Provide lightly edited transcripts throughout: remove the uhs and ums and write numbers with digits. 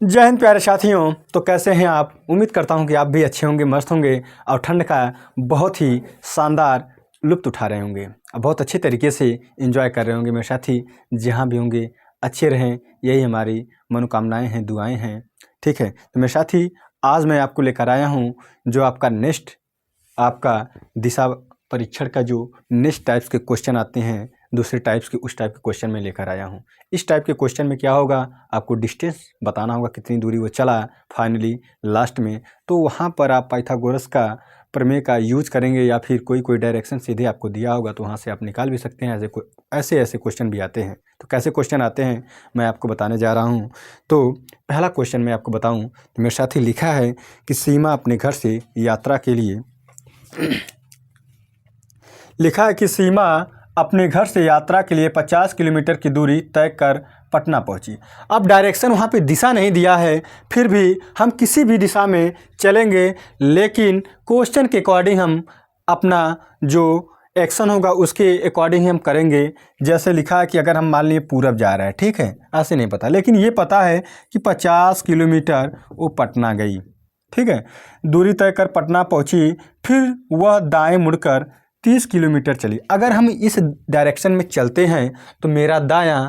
जय हिंद प्यारे साथियों। तो कैसे हैं आप? उम्मीद करता हूं कि आप भी अच्छे होंगे, मस्त होंगे और ठंड का बहुत ही शानदार लुत्फ़ उठा रहे होंगे और बहुत अच्छे तरीके से एंजॉय कर रहे होंगे। मेरे साथी जहां भी होंगे अच्छे रहें, यही हमारी मनोकामनाएं हैं, दुआएं हैं। ठीक है, तो मेरे साथी आज मैं आपको लेकर आया हूं जो आपका नेक्स्ट आपका दिशा परीक्षण का जो नेक्स्ट टाइप्स के क्वेश्चन आते हैं, दूसरे टाइप्स के उस टाइप के क्वेश्चन में लेकर आया हूँ। इस टाइप के क्वेश्चन में क्या होगा, आपको डिस्टेंस बताना होगा, कितनी दूरी वो चला फाइनली लास्ट में। तो वहाँ पर आप पाइथागोरस का प्रमेय का यूज करेंगे या फिर कोई डायरेक्शन सीधे आपको दिया होगा तो वहाँ से आप निकाल भी सकते हैं। ऐसे क्वेश्चन भी आते हैं। तो कैसे क्वेश्चन आते हैं मैं आपको बताने जा रहा हूँ। तो पहला क्वेश्चन मैं आपको बताऊँ तो मेरे साथ ही लिखा है कि सीमा अपने घर से यात्रा के लिए लिखा है कि सीमा अपने घर से यात्रा के लिए 50 किलोमीटर की दूरी तय कर पटना पहुंची। अब डायरेक्शन वहाँ पे दिशा नहीं दिया है, फिर भी हम किसी भी दिशा में चलेंगे, लेकिन क्वेश्चन के अकॉर्डिंग हम अपना जो एक्शन होगा उसके अकॉर्डिंग हम करेंगे। जैसे लिखा है कि अगर हम मान लिए पूरब जा रहा है, ठीक है, ऐसे नहीं पता, लेकिन ये पता है कि 50 किलोमीटर वो पटना गई, ठीक है, दूरी तय कर पटना पहुँची। फिर वह दाएँ मुड़कर 30 किलोमीटर चली। अगर हम इस डायरेक्शन में चलते हैं तो मेरा दायां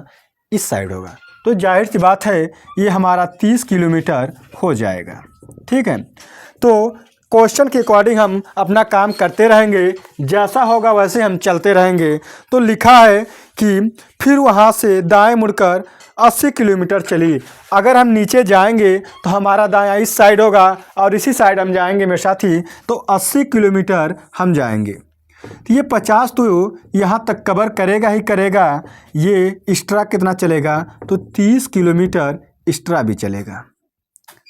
इस साइड होगा, तो जाहिर सी बात है ये हमारा 30 किलोमीटर हो जाएगा। ठीक है, तो क्वेश्चन के अकॉर्डिंग हम अपना काम करते रहेंगे, जैसा होगा वैसे हम चलते रहेंगे। तो लिखा है कि फिर वहाँ से दाएं मुड़कर 80 किलोमीटर चली। अगर हम नीचे जाएंगे तो हमारा दायां इस साइड होगा और इसी साइड हम जाएंगे मेरे साथी, तो 80 किलोमीटर हम जाएंगे। तो ये 50 तो यहाँ तक कवर करेगा ही करेगा। ये एक्स्ट्रा कितना चलेगा, तो 30 किलोमीटर एक्स्ट्रा भी चलेगा।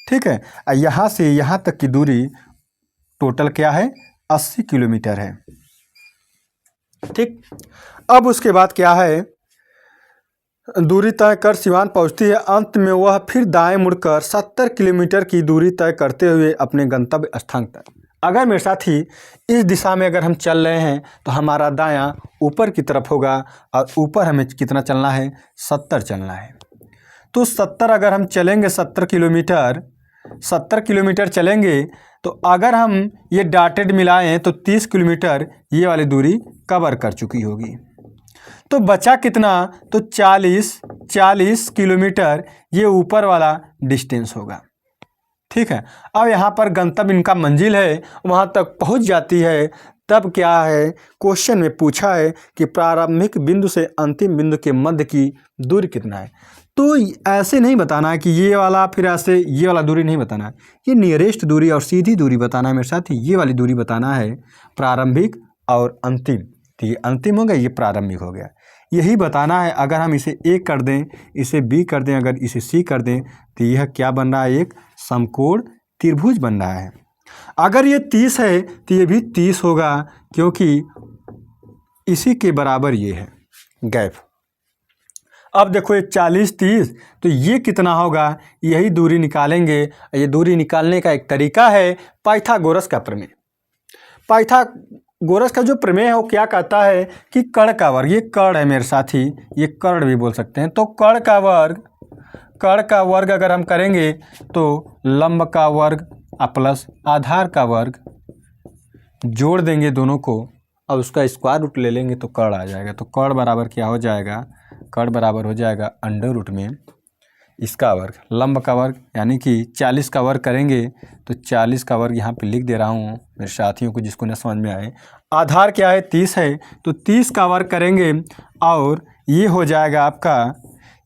ठीक है, यहाँ से यहाँ तक की दूरी टोटल क्या है, 80 किलोमीटर है। ठीक, अब उसके बाद क्या है, दूरी तय कर सिवान पहुँचती है। अंत में वह फिर दाएं मुड़कर 70 किलोमीटर की दूरी तय करते हुए अपने गंतव्य स्थान तक। अगर मेरे साथी इस दिशा में अगर हम चल रहे हैं तो हमारा दायां ऊपर की तरफ होगा और ऊपर हमें कितना चलना है, 70 चलना है। तो 70 अगर हम चलेंगे, 70 किलोमीटर चलेंगे, तो अगर हम ये डॉटेड मिलाएं तो 30 किलोमीटर ये वाली दूरी कवर कर चुकी होगी। तो बचा कितना, तो 40 किलोमीटर ये ऊपर वाला डिस्टेंस होगा। ठीक है, अब यहाँ पर गंतव्य इनका मंजिल है, वहाँ तक पहुँच जाती है। तब क्या है, क्वेश्चन में पूछा है कि प्रारंभिक बिंदु से अंतिम बिंदु के मध्य की दूरी कितना है। तो ऐसे नहीं बताना है कि ये वाला फिर ऐसे ये वाला दूरी नहीं बताना है, ये नियरेस्ट दूरी और सीधी दूरी बताना है मेरे साथ। ये वाली दूरी बताना है, प्रारंभिक और अंतिम। तो ये अंतिम हो गया, ये प्रारंभिक हो गया, यही बताना है। अगर हम इसे ए कर दें, इसे बी कर दें, अगर इसे सी कर दें, तो यह क्या बन रहा है, एक समकोण त्रिभुज बन रहा है। अगर ये 30 है तो ये भी 30 होगा, क्योंकि इसी के बराबर ये है गैप। अब देखो ये 40 30, तो ये कितना होगा, यही दूरी निकालेंगे। ये दूरी निकालने का एक तरीका है पाइथागोरस का प्रमेय। पाइथागोरस का जो प्रमेय है वो क्या कहता है कि कर्ण का वर्ग, ये कर्ण है मेरे साथी, ये कर्ण भी बोल सकते हैं। तो कर्ण का वर्ग अगर हम करेंगे तो लंब का वर्ग प्लस आधार का वर्ग जोड़ देंगे दोनों को, और उसका स्क्वायर रूट ले लेंगे तो कर्ण आ जाएगा। तो कर्ण बराबर क्या हो जाएगा, कर्ण बराबर हो जाएगा अंडर रूट में इसका वर्ग, लंब का वर्ग, यानी कि 40 का वर्ग करेंगे तो 40 का वर्ग यहाँ पे लिख दे रहा हूँ मेरे साथियों को जिसको न समझ में आए। आधार क्या है, 30 है, तो 30 का वर्ग करेंगे और ये हो जाएगा आपका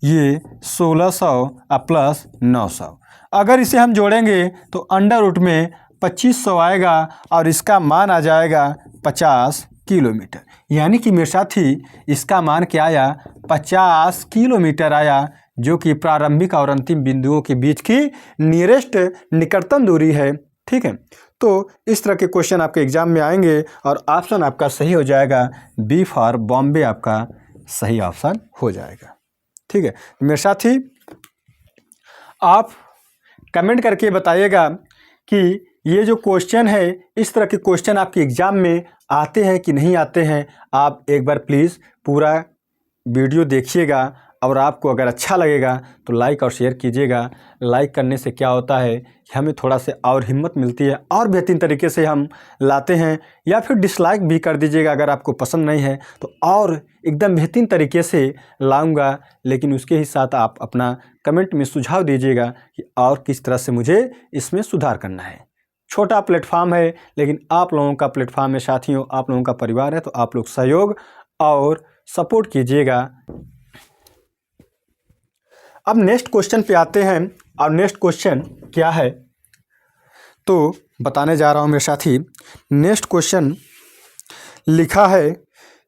ये 1600 प्लस 900। अगर इसे हम जोड़ेंगे तो अंडर रूट में 2500 आएगा और इसका मान आ जाएगा 50 किलोमीटर। यानी कि मेरे साथी इसका मान क्या आया, 50 किलोमीटर आया, जो कि प्रारंभिक और अंतिम बिंदुओं के बीच की नियरेस्ट निकटतम दूरी है। ठीक है, तो इस तरह के क्वेश्चन आपके एग्जाम में आएंगे और ऑप्शन आपका सही हो जाएगा, बी फॉर बॉम्बे आपका सही ऑप्शन हो जाएगा। ठीक है, मेरे साथी आप कमेंट करके बताइएगा कि ये जो क्वेश्चन है, इस तरह के क्वेश्चन आपके एग्ज़ाम में आते हैं कि नहीं आते हैं। आप एक बार प्लीज़ पूरा वीडियो देखिएगा और आपको अगर अच्छा लगेगा तो लाइक और शेयर कीजिएगा। लाइक करने से क्या होता है कि हमें थोड़ा से और हिम्मत मिलती है और बेहतरीन तरीके से हम लाते हैं। या फिर डिसलाइक भी कर दीजिएगा अगर आपको पसंद नहीं है तो, और एकदम बेहतरीन तरीके से लाऊंगा। लेकिन उसके ही साथ आप अपना कमेंट में सुझाव दीजिएगा कि और किस तरह से मुझे इसमें सुधार करना है। छोटा प्लेटफार्म है लेकिन आप लोगों का प्लेटफार्म है साथियों, आप लोगों का परिवार है, तो आप लोग सहयोग और सपोर्ट कीजिएगा। अब नेक्स्ट क्वेश्चन पे आते हैं, और नेक्स्ट क्वेश्चन क्या है तो बताने जा रहा हूँ मेरे साथी। नेक्स्ट क्वेश्चन लिखा है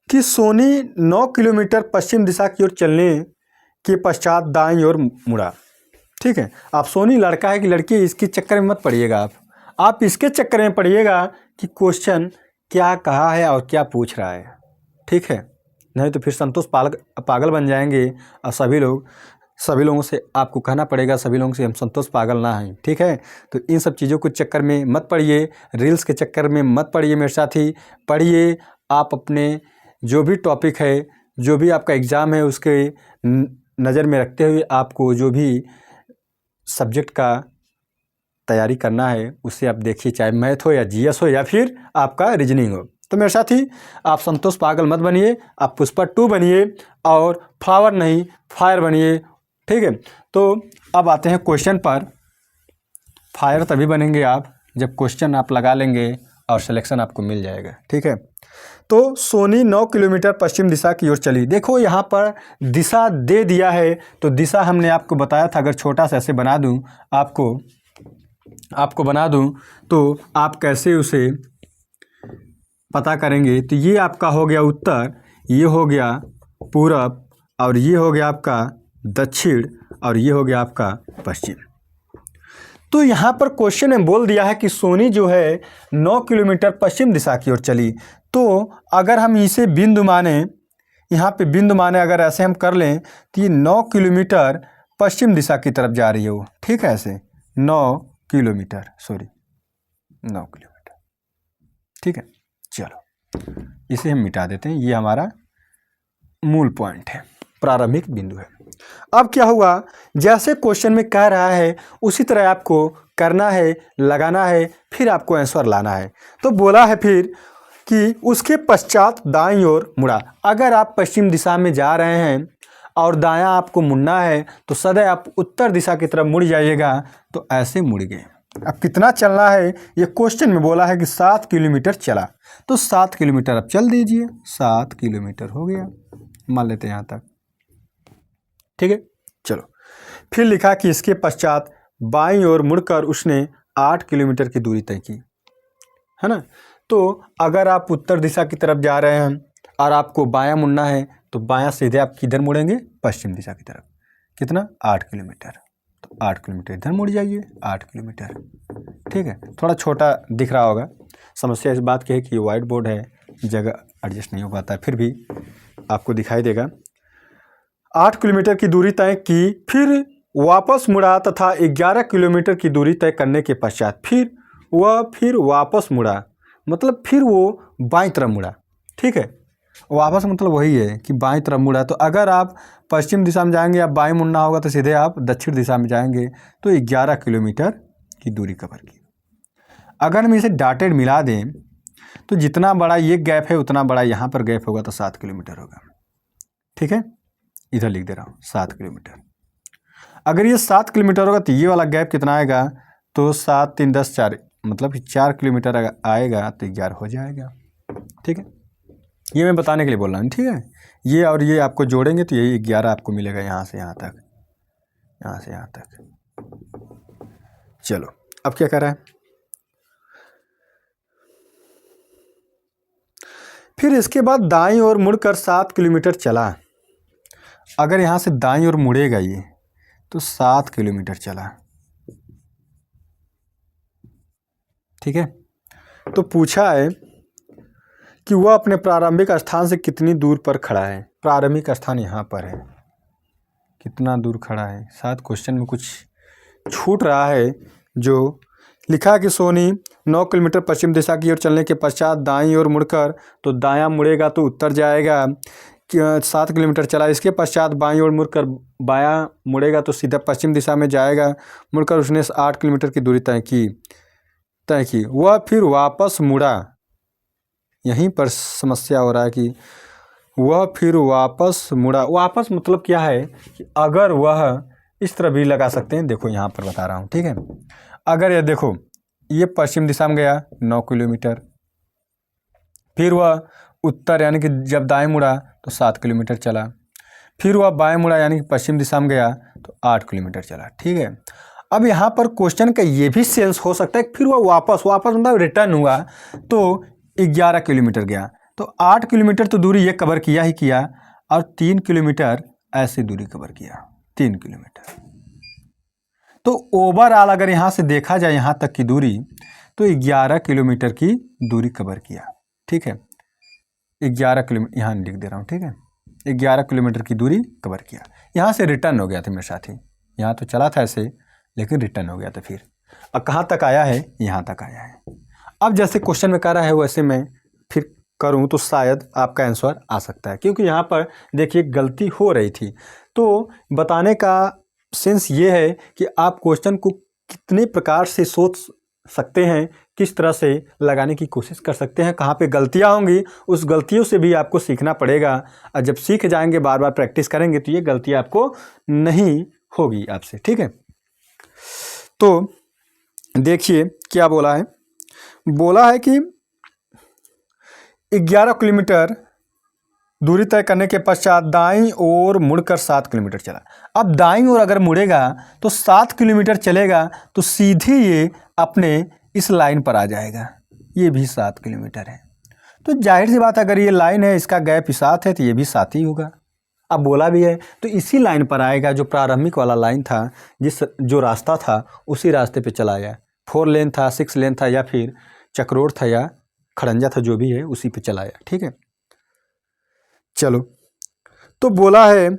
कि सोनी 9 किलोमीटर पश्चिम दिशा की ओर चलने के पश्चात दाईं ओर मुड़ा। ठीक है, आप सोनी लड़का है कि लड़की, इसके चक्कर में मत पड़िएगा। आप इसके चक्कर में पड़िएगा कि क्वेश्चन क्या कहा है और क्या पूछ रहा है। ठीक है, नहीं तो फिर संतोष पागल बन जाएंगे और सभी लोगों से आपको कहना पड़ेगा, सभी लोगों से हम संतोष पागल ना हैं। ठीक है, तो इन सब चीज़ों के चक्कर में मत पड़िए, रील्स के चक्कर में मत पड़िए मेरे साथी। पढ़िए, आप अपने जो भी टॉपिक है, जो भी आपका एग्ज़ाम है, उसके नज़र में रखते हुए आपको जो भी सब्जेक्ट का तैयारी करना है उसे आप देखिए, चाहे मैथ हो या जीएस हो या फिर आपका रीजनिंग हो। तो मेरे साथी, आप संतोष पागल मत बनिए, आप पुष्पा 2 बनिए और फ्लावर नहीं फायर बनिए। ठीक है, तो अब आते हैं क्वेश्चन पर। फायर तभी बनेंगे आप जब क्वेश्चन आप लगा लेंगे और सिलेक्शन आपको मिल जाएगा। ठीक है, तो सोनी 9 किलोमीटर पश्चिम दिशा की ओर चली। देखो यहाँ पर दिशा दे दिया है, तो दिशा हमने आपको बताया था, अगर छोटा सा ऐसे बना दूँ आपको बना दूँ तो आप कैसे उसे पता करेंगे। तो ये आपका हो गया उत्तर, ये हो गया पूरब, और ये हो गया आपका दक्षिण, और ये हो गया आपका पश्चिम। तो यहाँ पर क्वेश्चन में बोल दिया है कि सोनी जो है 9 किलोमीटर पश्चिम दिशा की ओर चली। तो अगर हम इसे बिंदु माने, यहाँ पे बिंदु माने, अगर ऐसे हम कर लें तो ये 9 किलोमीटर पश्चिम दिशा की तरफ जा रही है वो। ठीक है, ऐसे 9 किलोमीटर। ठीक है, चलो इसे हम मिटा देते हैं, ये हमारा मूल पॉइंट है, प्रारंभिक बिंदु है। अब क्या हुआ, जैसे क्वेश्चन में कह रहा है उसी तरह आपको करना है, लगाना है, फिर आपको आंसर लाना है। तो बोला है फिर कि उसके पश्चात दाईं ओर मुड़ा। अगर आप पश्चिम दिशा में जा रहे हैं और दायां आपको मुड़ना है तो सदैव आप उत्तर दिशा की तरफ मुड़ जाइएगा। तो ऐसे मुड़ गए। अब कितना चलना है, ये क्वेश्चन में बोला है कि 7 किलोमीटर चला, तो 7 किलोमीटर अब चल दीजिए। 7 किलोमीटर हो गया, मान लेते हैं यहाँ तक। ठीक है, चलो फिर लिखा कि इसके पश्चात बाईं ओर मुड़कर उसने 8 किलोमीटर की दूरी तय की, है ना। तो अगर आप उत्तर दिशा की तरफ जा रहे हैं और आपको बायां मुड़ना है तो बायां सीधे आप किधर मुड़ेंगे, पश्चिम दिशा की तरफ। कितना, 8 किलोमीटर। तो 8 किलोमीटर इधर मुड़ जाइए, 8 किलोमीटर। ठीक है, थोड़ा छोटा दिख रहा होगा। समस्या इस बात की है कि वाइट बोर्ड है, जगह एडजस्ट नहीं हो पाता है, फिर भी आपको दिखाई देगा। 8 किलोमीटर की दूरी तय की, फिर वापस मुड़ा तथा 11 किलोमीटर की दूरी तय करने के पश्चात फिर वापस मुड़ा, मतलब फिर वो बाईं तरफ मुड़ा। ठीक है, वापस मतलब वही है कि बाईं तरफ मुड़ा। तो अगर आप पश्चिम दिशा में जाएंगे, आप बाईं मुड़ना होगा तो सीधे आप दक्षिण दिशा में जाएंगे। तो 11 किलोमीटर की दूरी कवर की। अगर हम इसे डॉटेड मिला दें तो जितना बड़ा ये गैप है उतना बड़ा यहाँ पर गैप होगा, तो 7 किलोमीटर होगा। ठीक है, इधर लिख दे रहा हूँ 7 किलोमीटर। अगर ये 7 किलोमीटर होगा तो ये वाला गैप कितना आएगा, तो 7 3 10 4, मतलब 4 किलोमीटर अगर आएगा तो 11 हो जाएगा। ठीक है, ये मैं बताने के लिए बोल रहा हूँ। ठीक है, ये और ये आपको जोड़ेंगे तो यही 11 आपको मिलेगा, यहाँ से यहाँ तक, यहाँ से यहाँ तक। चलो अब क्या कर रहा है, फिर इसके बाद दाईं ओर मुड़कर 7 किलोमीटर चला। अगर यहाँ से दाईं ओर मुड़ेगा ये तो 7 किलोमीटर चला। ठीक है, तो पूछा है कि वह अपने प्रारंभिक स्थान से कितनी दूर पर खड़ा है। प्रारंभिक स्थान यहाँ पर है, कितना दूर खड़ा है। शायद क्वेश्चन में कुछ छूट रहा है। जो लिखा कि सोनी 9 किलोमीटर पश्चिम दिशा की ओर चलने के पश्चात दाईं ओर मुड़कर, तो दायां मुड़ेगा तो उत्तर जाएगा। 7 किलोमीटर चला। इसके पश्चात बाईं ओर मुड़कर बायां मुड़ेगा तो सीधा पश्चिम दिशा में जाएगा। मुड़कर उसने 8 किलोमीटर की दूरी तय की। वह फिर वापस मुड़ा। यहीं पर समस्या हो रहा है कि वह फिर वापस मुड़ा। वापस मतलब क्या है कि अगर वह इस तरह भी लगा सकते हैं। देखो यहाँ पर बता रहा हूँ, ठीक है। अगर ये देखो ये पश्चिम दिशा में गया 9 किलोमीटर, फिर वह उत्तर यानी कि जब दाएं मुड़ा तो 7 किलोमीटर चला, फिर वह बाएं मुड़ा यानी कि पश्चिम दिशा में गया तो 8 किलोमीटर चला, ठीक है। अब यहाँ पर क्वेश्चन का ये भी सेंस हो सकता है फिर वह वापस मतलब रिटर्न हुआ तो 11 किलोमीटर गया, तो 8 किलोमीटर तो दूरी ये कवर किया ही किया और 3 किलोमीटर ऐसी दूरी कवर किया, 3 किलोमीटर। तो ओवरऑल अगर यहाँ से देखा जाए यहाँ तक की दूरी तो 11 किलोमीटर की दूरी कवर किया, ठीक है। 11 किलोमीटर यहाँ लिख दे रहा हूँ, ठीक है। 11 किलोमीटर की दूरी कवर किया। यहाँ से रिटर्न हो गया था मेरे साथी, यहाँ तो चला था ऐसे लेकिन रिटर्न हो गया था। फिर अब कहाँ तक आया है, यहाँ तक आया है। अब जैसे क्वेश्चन में कह रहा है वैसे मैं फिर करूँ तो शायद आपका आंसर आ सकता है, क्योंकि यहाँ पर देखिए गलती हो रही थी। तो बताने का सेंस ये है कि आप क्वेश्चन को कितने प्रकार से सोच सकते हैं, किस तरह से लगाने की कोशिश कर सकते हैं, कहाँ पे गलतियाँ होंगी, उस गलतियों से भी आपको सीखना पड़ेगा। और जब सीख जाएंगे, बार बार प्रैक्टिस करेंगे तो ये गलतियाँ आपको नहीं होगी आपसे, ठीक है। तो देखिए क्या बोला है, बोला है कि 11 किलोमीटर दूरी तय करने के पश्चात दाईं ओर मुड़कर 7 किलोमीटर चला। अब दाईं ओर अगर मुड़ेगा तो 7 किलोमीटर चलेगा तो सीधे ये अपने इस लाइन पर आ जाएगा। ये भी 7 किलोमीटर है, तो जाहिर सी बात अगर ये लाइन है, इसका गैप 7 है तो ये भी 7 ही होगा। अब बोला भी है तो इसी लाइन पर आएगा, जो प्रारंभिक वाला लाइन था, जो रास्ता था उसी रास्ते पे चला गया। 4 लेन था, 6 लेन था, या फिर चक्रोड़ था या खड़ंजा था, जो भी है उसी पे चला गया, ठीक है। चलो, तो बोला है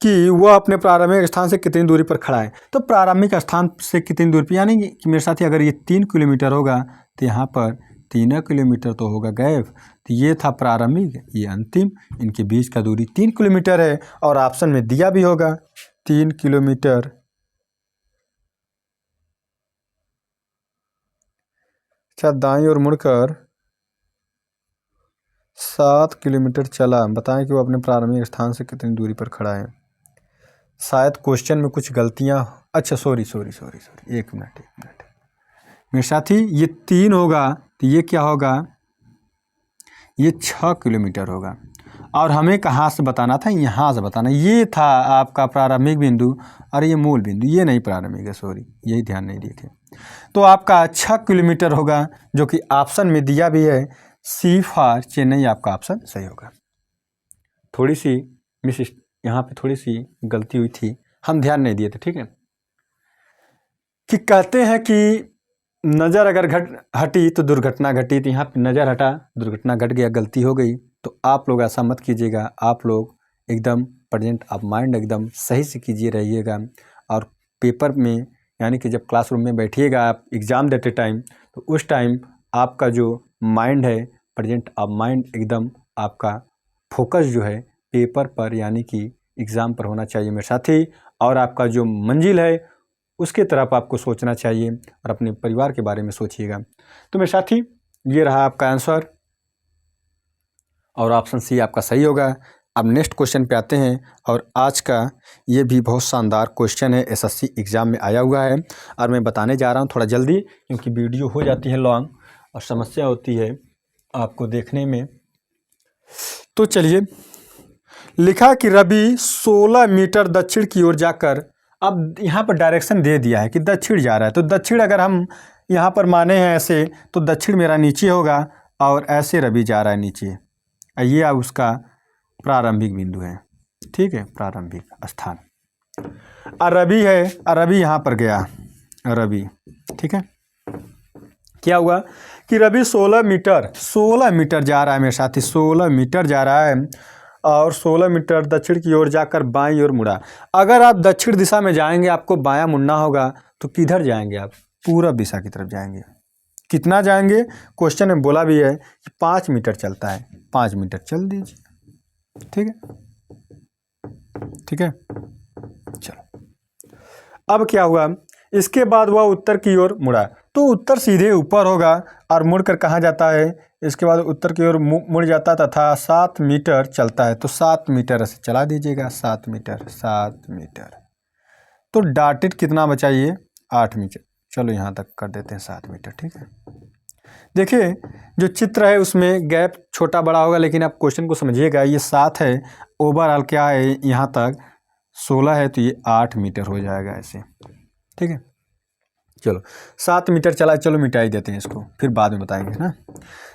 कि वह अपने प्रारंभिक स्थान से कितनी दूरी पर खड़ा है। तो प्रारंभिक स्थान से कितनी दूरी पर, यानी कि मेरे साथी अगर ये 3 किलोमीटर होगा तो यहाँ पर 3 किलोमीटर तो होगा गैप। तो ये था प्रारंभिक, ये अंतिम, इनके बीच का दूरी 3 किलोमीटर है। और ऑप्शन में दिया भी होगा 3 किलोमीटर। अच्छा, दाईं ओर मुड़कर 7 किलोमीटर चला। बताएं कि वो अपने प्रारंभिक स्थान से कितनी दूरी पर खड़ा है। शायद क्वेश्चन में कुछ गलतियां, अच्छा सॉरी, एक मिनट मेरे साथी, ये 3 होगा तो ये क्या होगा, ये 6 किलोमीटर होगा। और हमें कहाँ से बताना था, यहाँ से बताना। ये था आपका प्रारंभिक बिंदु और ये मूल बिंदु, ये नहीं प्रारंभिक है, सॉरी, यही ध्यान नहीं दिए थे। तो आपका 6 किलोमीटर होगा, जो कि ऑप्शन में दिया भी है, सी फॉर चेन्नई आपका ऑप्शन सही होगा। थोड़ी सी मिस, यहाँ पे थोड़ी सी गलती हुई थी, हम ध्यान नहीं दिए थे, ठीक है। कि कहते हैं कि नज़र अगर हटी तो दुर्घटना घटी, तो यहाँ पे नज़र हटा, दुर्घटना घट गया, गलती हो गई। तो आप लोग ऐसा मत कीजिएगा, आप लोग एकदम प्रेजेंट ऑफ माइंड एकदम सही से कीजिए रहिएगा। और पेपर में यानी कि जब क्लासरूम में बैठिएगा आप एग्ज़ाम देते टाइम, तो उस टाइम आपका जो माइंड है, प्रेजेंट ऑफ माइंड एकदम आपका फोकस जो है पेपर पर यानी कि एग्ज़ाम पर होना चाहिए मेरे साथी। और आपका जो मंजिल है उसके तरफ आपको सोचना चाहिए और अपने परिवार के बारे में सोचिएगा। तो मेरे साथी, ये रहा आपका आंसर और ऑप्शन सी आपका सही होगा। अब नेक्स्ट क्वेश्चन पे आते हैं, और आज का ये भी बहुत शानदार क्वेश्चन है, एसएससी एग्ज़ाम में आया हुआ है और मैं बताने जा रहा हूँ थोड़ा जल्दी, क्योंकि वीडियो हो जाती है लॉन्ग और समस्या होती है आपको देखने में। तो चलिए, लिखा कि रवि 16 मीटर दक्षिण की ओर जाकर, अब यहाँ पर डायरेक्शन दे दिया है कि दक्षिण जा रहा है, तो दक्षिण अगर हम यहाँ पर माने हैं ऐसे, तो दक्षिण मेरा नीचे होगा और ऐसे रवि जा रहा है नीचे। ये अब उसका प्रारंभिक बिंदु है, ठीक है, प्रारंभिक स्थान। और रवि है, और रवि यहाँ पर गया, रवि, ठीक है। क्या हुआ कि रवि 16 मीटर जा रहा है मेरे साथी, 16 मीटर जा रहा है और 16 मीटर दक्षिण की ओर जाकर बाईं ओर मुड़ा। अगर आप दक्षिण दिशा में जाएंगे, आपको बायां मुड़ना होगा, तो किधर जाएंगे आप, पूरब दिशा की तरफ जाएंगे। कितना जाएंगे, क्वेश्चन में बोला भी है कि 5 मीटर चलता है, 5 मीटर चल दीजिए। ठीक है, ठीक है। चलो अब क्या हुआ, इसके बाद वह उत्तर की ओर मुड़ा, तो उत्तर सीधे ऊपर होगा और मुड़कर कहाँ जाता है, इसके बाद उत्तर की ओर मुड़ जाता तथा 7 मीटर चलता है। तो 7 मीटर ऐसे चला दीजिएगा, 7 मीटर, 7 मीटर। तो डॉटेड कितना बचा ये, 8 मीटर। चलो यहाँ तक कर देते हैं 7 मीटर। ठीक है, देखिए जो चित्र है उसमें गैप छोटा बड़ा होगा, लेकिन आप क्वेश्चन को समझिएगा। ये 7 है, ओवरऑल क्या है यहाँ तक 16 है, तो ये 8 मीटर हो जाएगा ऐसे। ठीक है, चलो 7 मीटर चला, चलो मिटा ही देते हैं इसको, फिर बाद में बताएंगे ना।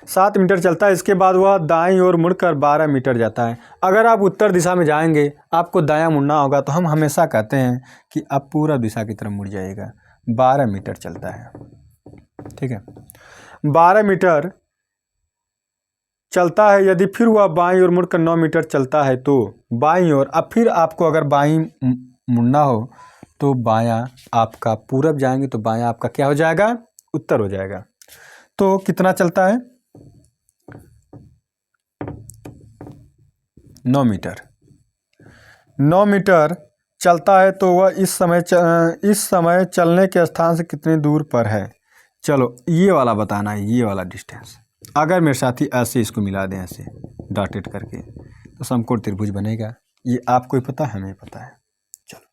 7 मीटर चलता है, इसके बाद वह दाईं ओर मुड़कर 12 मीटर जाता है। अगर आप उत्तर दिशा में जाएंगे, आपको दायां मुड़ना होगा, तो हम हमेशा कहते हैं कि आप पूरब दिशा की तरफ मुड़ जाइएगा। 12 मीटर चलता है। ठीक है, 12 मीटर चलता है। यदि फिर वह बाईं ओर मुड़कर 9 मीटर चलता है तो बाईं ओर, अब फिर आपको अगर बाईं मुड़ना हो तो बायां आपका पूरब जाएंगे, तो बायां आपका क्या हो जाएगा, उत्तर हो जाएगा। तो कितना चलता है, 9 मीटर। 9 मीटर चलता है, तो वह इस समय चलने के स्थान से कितनी दूर पर है। चलो ये वाला बताना है, ये वाला डिस्टेंस। अगर मेरे साथी ऐसे इसको मिला दें, ऐसे डॉटेड करके, तो समकोण त्रिभुज बनेगा। ये आपको ही पता है, हमें पता है। चलो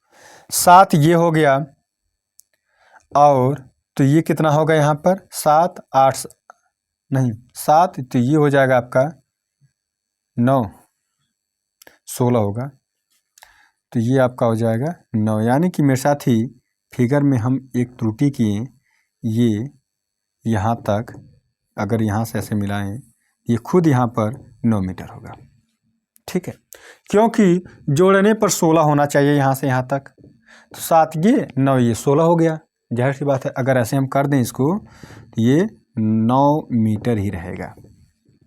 7 ये हो गया, और तो ये कितना होगा यहाँ पर, 7 8 नहीं 7, तो ये हो जाएगा आपका 9, 16 होगा, तो ये आपका हो जाएगा 9। यानी कि मेरे साथ ही फिगर में हम एक त्रुटि किए, ये यहाँ तक अगर यहाँ से ऐसे मिलाएं, ये खुद यहाँ पर 9 मीटर होगा। ठीक है, क्योंकि जोड़ने पर 16 होना चाहिए यहाँ से यहाँ तक, तो 7 ये 9 ये 16 हो गया। जाहिर सी बात है, अगर ऐसे हम कर दें इसको, तो ये 9 मीटर ही रहेगा।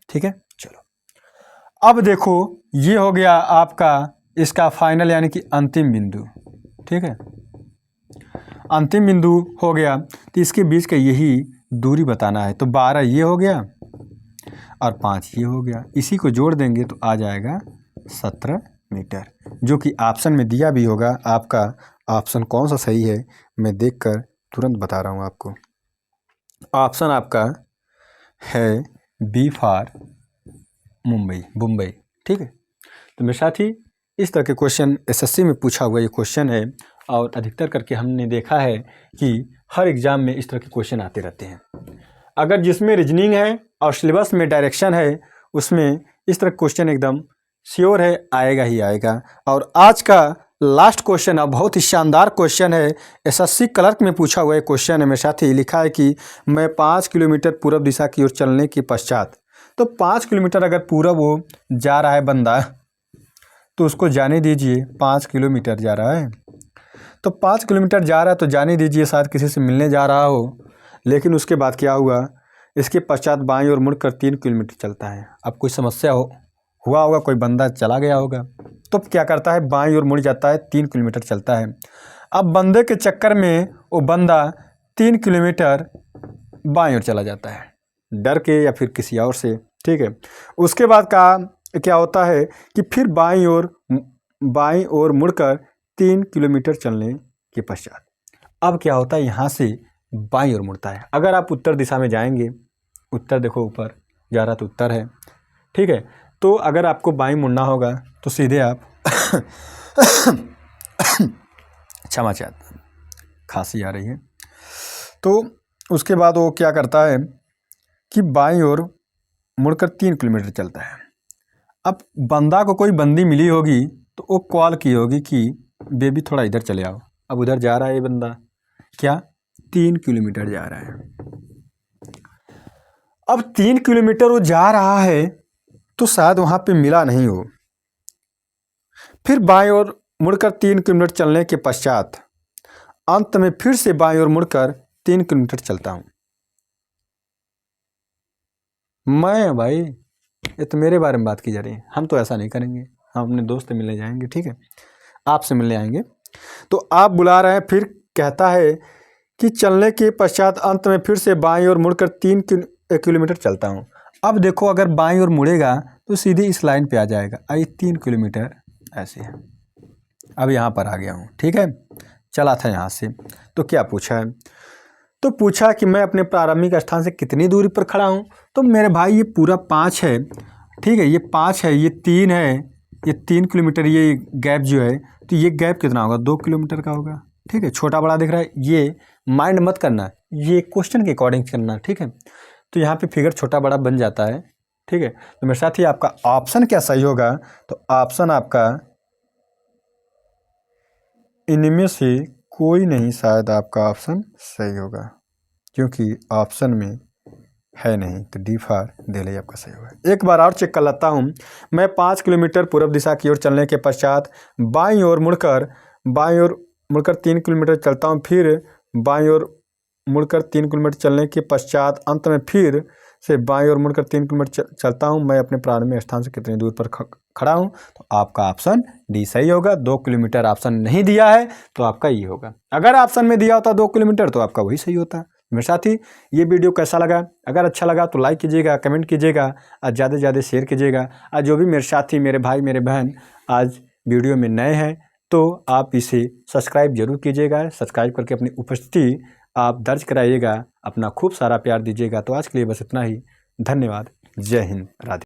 ठीक है, चलो अब देखो, ये हो गया आपका इसका फाइनल यानी कि अंतिम बिंदु। ठीक है, अंतिम बिंदु हो गया, तो इसके बीच का यही दूरी बताना है। तो 12 ये हो गया और 5 ये हो गया, इसी को जोड़ देंगे तो आ जाएगा 17 मीटर, जो कि ऑप्शन में दिया भी होगा। आपका ऑप्शन कौन सा सही है मैं देखकर तुरंत बता रहा हूँ आपको। ऑप्शन आपका है बी फॉर मुंबई। ठीक है, तो मेरे साथ ही इस तरह के क्वेश्चन एसएससी में पूछा हुआ ये क्वेश्चन है, और अधिकतर करके हमने देखा है कि हर एग्ज़ाम में इस तरह के क्वेश्चन आते रहते हैं। अगर जिसमें रीजनिंग है और सिलेबस में डायरेक्शन है, उसमें इस तरह क्वेश्चन एकदम श्योर है आएगा ही आएगा। और आज का लास्ट क्वेश्चन अब बहुत ही शानदार क्वेश्चन है, एसएससी क्लर्क में पूछा हुआ क्वेश्चन है। मेरे साथ ही लिखा है कि मैं 5 किलोमीटर पूर्व दिशा की ओर चलने के पश्चात, तो 5 किलोमीटर अगर पूर्व वो जा रहा है बंदा, तो उसको जाने दीजिए 5 किलोमीटर जा रहा है, तो 5 किलोमीटर जा रहा है तो जाने दीजिए, शायद किसी से मिलने जा रहा हो। लेकिन उसके बाद क्या हुआ, इसके पश्चात बाईं ओर मुड़कर 3 किलोमीटर चलता है। अब कोई समस्या हुआ होगा, कोई बंदा चला गया होगा, तो क्या करता है, बाईं ओर मुड़ जाता है, 3 किलोमीटर चलता है। अब बंदे के चक्कर में वो बंदा 3 किलोमीटर बाईं ओर चला जाता है, डर के या फिर किसी और से। ठीक है, उसके बाद क्या होता है कि फिर बाईं ओर मुड़कर 3 किलोमीटर चलने के पश्चात अब क्या होता है, यहाँ से बाईं ओर मुड़ता है। अगर आप उत्तर दिशा में जाएंगे, उत्तर देखो ऊपर जा रहा तो उत्तर है। ठीक है, तो अगर आपको बाईं मुड़ना होगा तो सीधे आप क्षमा चाहता, खांसी आ रही है। तो उसके बाद वो क्या करता है कि बाईं ओर मुड़कर 3 किलोमीटर चलता है। अब बंदा को कोई बंदी मिली होगी तो वो कॉल की होगी कि बेबी थोड़ा इधर चले आओ। अब उधर जा रहा है ये बंदा, क्या 3 किलोमीटर जा रहा है। अब 3 किलोमीटर वो जा रहा है तो शायद वहाँ पे मिला नहीं हो। फिर बाईं ओर मुड़कर 3 किलोमीटर चलने के पश्चात अंत में फिर से बाईं ओर मुड़कर 3 किलोमीटर चलता हूँ। मैं भाई, ये तो मेरे बारे में बात की जा रही है, हम तो ऐसा नहीं करेंगे, हम अपने दोस्त से मिलने जाएंगे। ठीक है, आपसे मिलने आएंगे, तो आप बुला रहे हैं। फिर कहता है कि चलने के पश्चात अंत में फिर से बाईं ओर मुड़कर 3 किलोमीटर चलता हूँ। अब देखो अगर बाईं ओर मुड़ेगा तो सीधे इस लाइन पे आ जाएगा, आई 3 किलोमीटर ऐसे है। अब यहाँ पर आ गया हूँ, ठीक है। चला था यहाँ से, तो क्या पूछा है, तो पूछा कि मैं अपने प्रारंभिक स्थान से कितनी दूरी पर खड़ा हूँ। तो मेरे भाई ये पूरा 5 है, ठीक है, ये 5 है, ये 3 है, ये 3 किलोमीटर, ये गैप जो है, तो ये गैप कितना होगा, 2 किलोमीटर का होगा, ठीक है। छोटा बड़ा दिख रहा है, ये माइंड मत करना, ये क्वेश्चन के अकॉर्डिंग करना, ठीक है। तो यहाँ पे फिगर छोटा बड़ा बन जाता है, ठीक है। तो मेरे साथ ही आपका ऑप्शन क्या सही होगा, तो ऑप्शन आपका इनमें से कोई नहीं, शायद आपका ऑप्शन सही होगा, क्योंकि ऑप्शन में है नहीं, तो डी फॉर दिल्ली आपका सही होगा। एक बार और चेक कर लेता हूँ। मैं 5 किलोमीटर पूर्व दिशा की ओर चलने के पश्चात बाईं ओर मुड़कर 3 किलोमीटर चलता हूँ, फिर बाईं ओर मुड़कर 3 किलोमीटर चलने के पश्चात अंत में फिर से बाईं ओर मुड़कर 3 किलोमीटर चलता हूँ। मैं अपने प्रारंभिक स्थान से कितनी दूर पर खड़ा हूँ, तो आपका ऑप्शन डी सही होगा। 2 किलोमीटर ऑप्शन नहीं दिया है तो आपका ये होगा। अगर ऑप्शन में दिया होता 2 किलोमीटर तो आपका वही सही होता। मेरे साथ ही ये वीडियो कैसा लगा, अगर अच्छा लगा तो लाइक कीजिएगा, कमेंट कीजिएगा और ज़्यादा से ज़्यादा शेयर कीजिएगा। और जो भी मेरे साथी, मेरे भाई, मेरे बहन आज वीडियो में नए हैं तो आप इसे सब्सक्राइब जरूर कीजिएगा। सब्सक्राइब करके अपनी उपस्थिति आप दर्ज कराइएगा, अपना खूब सारा प्यार दीजिएगा। तो आज के लिए बस इतना ही। धन्यवाद। जय हिंद। राधे।